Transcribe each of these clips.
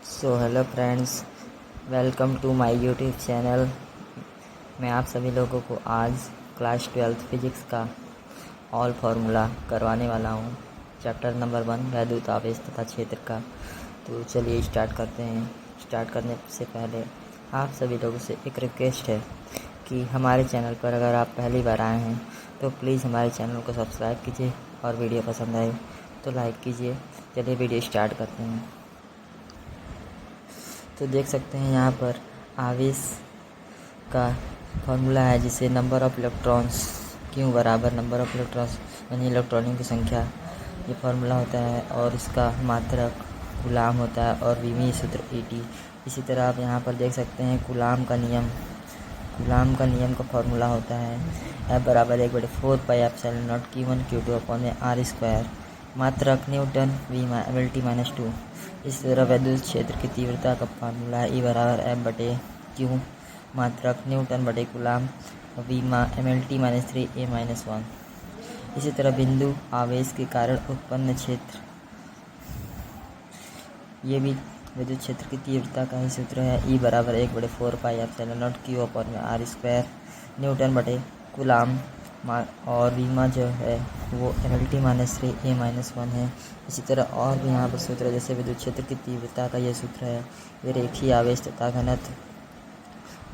So hello friends, welcome to my YouTube channel. मैं आप सभी लोगों को आज क्लास 12th फिजिक्स का ऑल फार्मूला करवाने वाला हूँ। चैप्टर नंबर 1 वैद्युत आवेश तथा क्षेत्र का। तो चलिए स्टार्ट करते हैं। स्टार्ट करने से पहले आप सभी लोगों से एक रिक्वेस्ट है कि हमारे चैनल पर अगर आप पहली बार आए हैं तो प्लीज़ हमारे चैनल को सब्सक्राइब कीजिए और वीडियो पसंद आए तो लाइक कीजिए। चलिए वीडियो स्टार्ट करते हैं। तो देख सकते हैं यहाँ पर आवेश का फॉर्मूला है, जिसे नंबर ऑफ़ इलेक्ट्रॉन्स क्यू बराबर नंबर ऑफ़ इलेक्ट्रॉन्स यानी इलेक्ट्रॉनों की संख्या, ये फार्मूला होता है और इसका मात्रक कूलाम होता है और विमीय सूत्र ET। इसी तरह आप यहाँ पर देख सकते हैं कूलाम का नियम का फार्मूला होता है F बराबर 1/4 pi epsilon not Q1 Q2 upon R square. मात्रक न्यूटन V/2। इस तरह वैद्युत क्षेत्र की तीव्रता का फार्मूला है E बराबर F/Q मात्रक न्यूटन बटे कूलाम V/3A-1। इसी तरह बिंदु आवेश के कारण उत्पन्न क्षेत्र, ये भी विद्युत क्षेत्र की तीव्रता का ही सूत्र है E बराबर 1/4 pi epsilon not Q upon R square Newton बटे कूलाम, और वीमा जो है वो MLT-3A-1 है। इसी तरह और भी यहाँ पर सूत्र है, जैसे विद्युत क्षेत्र की तीव्रता का यह सूत्र है, ये रेखीय आवेश तथा घनत्व,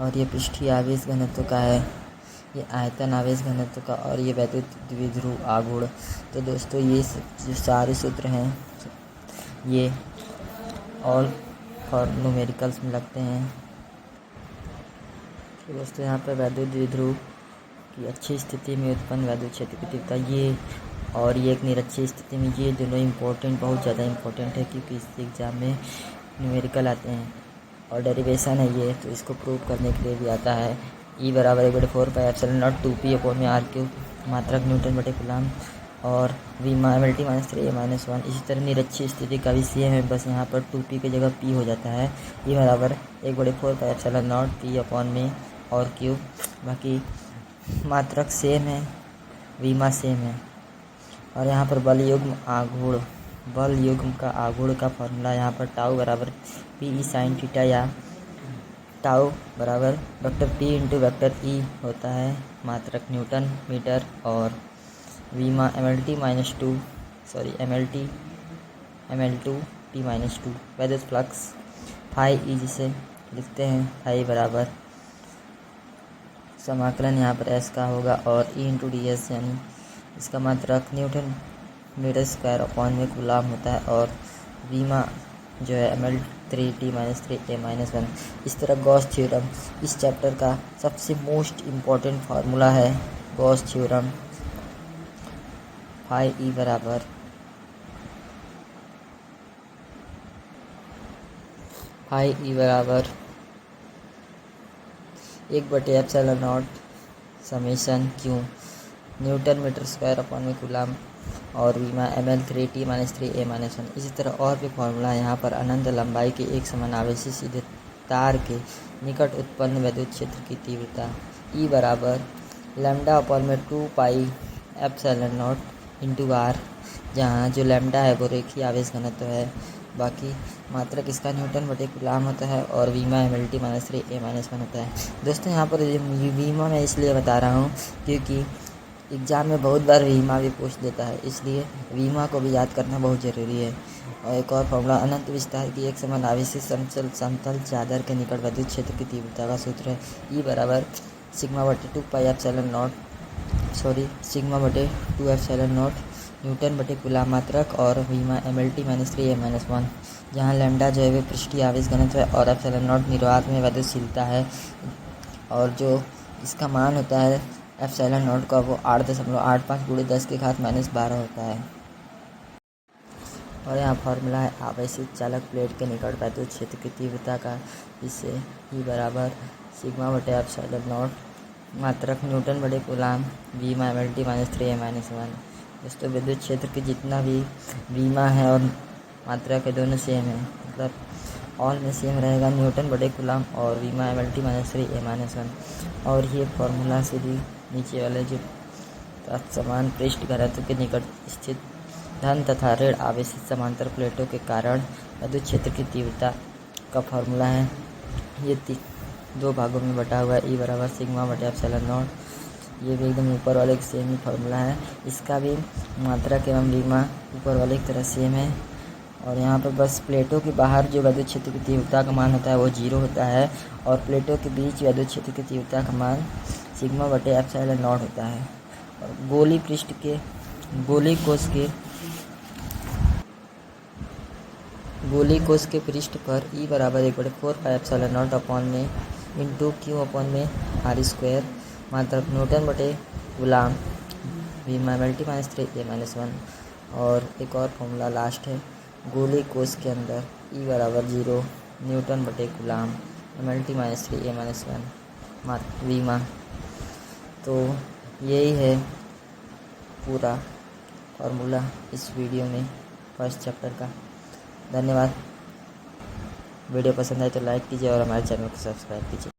और ये पृष्ठीय आवेश घनत्व का है, ये आयतन आवेश घनत्व का, और ये वैद्युत द्विध्रुव आघूर्ण। तो दोस्तों ये जो सारे सूत्र हैं ये ऑल फॉर न्यूमेरिकल्स में लगते हैं। तो दोस्तों यहाँ पर वैद्युत द्विध्रुव की अच्छी स्थिति में उत्पन्न वैद्युत क्षेत्र की तीव्रता ये, और ये एक निरक्षीय स्थिति में, ये दोनों बहुत ज़्यादा इम्पोर्टेंट है, क्योंकि इस एग्ज़ाम में न्यूमेरिकल आते हैं और डेरिवेशन है ये, तो इसको प्रूव करने के लिए भी आता है। E बराबर 1/4 pi epsilon not 2P upon R³ मात्रक न्यूटन बटे कूलाम और V/3A-1। इसी तरह निरक्षीय स्थिति का भी सेम है, बस यहाँ पर 2P की जगह P हो जाता है। E बराबर 1/4 pi epsilon not P upon में और क्यूब, बाकी मात्रक सेम है, वीमा सेम है। और यहाँ पर बल युग्म का आघूर्ण का फॉर्मूला यहाँ पर टाउ बराबर PE sin थीटा, या टाउ बराबर vector P into vector E होता है, मात्रक न्यूटन मीटर, और वीमा ML2T-2 वैद्युत फ्लक्स फाई E, जिसे लिखते हैं फाई बराबर समाकलन यहाँ पर S का होगा और E इंटू DS, यानी इसका मात्रक न्यूटन मीटर स्क्वायर अपॉन में कूलाम होता है, और वीमा जो है ML3T-3A-1। इस तरह गॉस थ्योरम इस चैप्टर का सबसे मोस्ट इम्पॉर्टेंट फार्मूला है। गॉस थ्योरम फाई E बराबर 1/एप्सिलॉन summation Q newton metre square upon में कूलाम और वीमा ML3T-3A-1। इसी तरह और भी फार्मूला है यहाँ पर। अनंत लंबाई के एक समान आवेशी सीधे तार के निकट उत्पन्न वैद्युत क्षेत्र की तीव्रता E बराबर लैम्डा अपॉन में 2 pi epsilon not into R, जहाँ जो लैम्डा है वो रेखीय आवेश घनत्व है, बाकी मात्रक इसका न्यूटन बटे कूलाम होता है, और वीमा MLT-3A-1 होता है। दोस्तों यहाँ पर वीमा मैं इसलिए बता रहा हूँ क्योंकि एग्ज़ाम में बहुत बार वीमा भी पूछ देता है, इसलिए वीमा को भी याद करना बहुत ज़रूरी है। और एक और फॉर्मूला अनंत विस्तार की एक समान आवेशी समतल चादर के निकट वैद्युत क्षेत्र की तीव्रता का सूत्र है E बराबर सिग्मा बटे 2 एप्सिलॉन नॉट न्यूटन बटे कूलाम मात्रक, और वीमा MLT-3A-1, जहाँ लैम्डा जो है वे पृष्ठीय आवेश घनत्व है और एप्सिलॉन नॉट निर्वात में वैद्युतशीलता है, और जो इसका मान होता है एप्सिलॉन नॉट का वो 8.85 × 10⁻12 होता है। और यहाँ फार्मूला है आवेशित चालक प्लेट के निकट वैद्युत क्षेत्र की तीव्रता का, जिससे E बराबर सिग्मा बटे एप्सिलॉन नॉट मात्रक न्यूटन बटे कूलाम वीमा MLT-3A-1। दोस्तों विद्युत क्षेत्र की जितना भी वीमा है और मात्रा के दोनों सेम है, मतलब ऑल में सेम रहेगा, न्यूटन बटे कूलाम और वीमा MLT-3A-1। और ये फार्मूला से भी नीचे वाले जो समान पृष्ठ घनत्व के निकट स्थित धन तथा ऋण आवेशित समांतर प्लेटों के कारण विद्युत क्षेत्र की तीव्रता का फार्मूला है। ये दो भागों में बटा हुआ है, ई बराबर सिग्मा बटे एप्सिलॉन नॉट। ये भी एकदम ऊपर वाले सेम ही फार्मूला है। इसका भी मात्रक एवं लिग्मा ऊपर वाले की तरह सेम है। और यहाँ पर बस प्लेटों के बाहर जो विद्युत क्षेत्र की तीव्रता का मान होता है वो 0 होता है, और प्लेटों के बीच विद्युत क्षेत्र की तीव्रता का मान सिग्मा बटे एप्सिलॉन नॉट होता है। और गोली कोश के पृष्ठ पर ई बराबर 1/4 एप्सिलॉन नॉट अपॉन में इंटू क्यू अपॉन में आर स्क्वायर मात्रक न्यूटन बटे गुलाम वी मल्टी माइनस 3a-1। और एक और फॉर्मूला लास्ट है, गोली कोश के अंदर ई बराबर 0 न्यूटन बटे गुलाम मल्टी माइनस 3a-1 वीमा। तो यही है पूरा फार्मूला इस वीडियो में फर्स्ट चैप्टर का। धन्यवाद। वीडियो पसंद आए तो लाइक कीजिए और हमारे चैनल को सब्सक्राइब कीजिए।